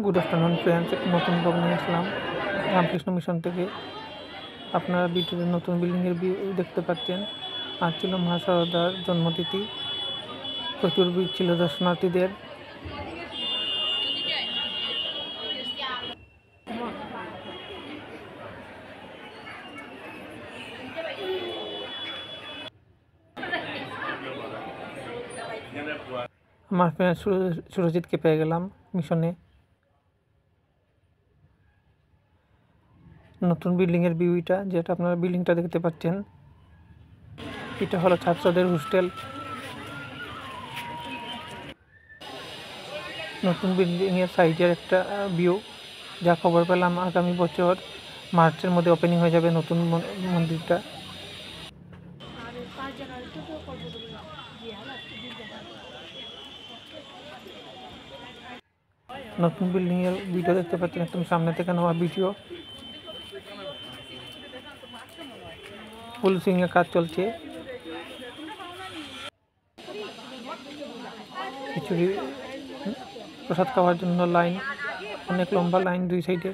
Good afternoon friends, একটি নতুন blog নিয়ে আসলাম রামকৃষ্ণ মিশন থেকে। আপনারা ভিডিওতে নতুন বিল্ডিংয়ের ভিউ দেখতে পাচ্ছেন। আজ ছিল মা শারদার জন্মতিথি, প্রচুর ভিড় ছিল দর্শনার্থীদের। আমার ফ্রেন্ড সুরজিৎকে পেয়ে গেলাম মিশনে। নতুন বিল্ডিংয়ের ভিউটা, যেটা আপনারা বিল্ডিংটা দেখতে পাচ্ছেন, এটা হলো ছাত্রদের হোস্টেল। নতুন বিল্ডিংয়ের সাইজের একটা ভিউ, যা খবর পেলাম আগামী বছর মার্চের মধ্যে ওপেনিং হয়ে যাবে নতুন মন্দিরটা। নতুন বিল্ডিংয়ের ভিডিও দেখতে পাচ্ছেন, একদম সামনে থেকে নেওয়া ভিডিও। পুলিশিংয়ের কাজ চলছে। খিচুড়ি প্রসাদ খাওয়ার জন্য লাইন, অনেক লম্বা লাইন দুই সাইডে।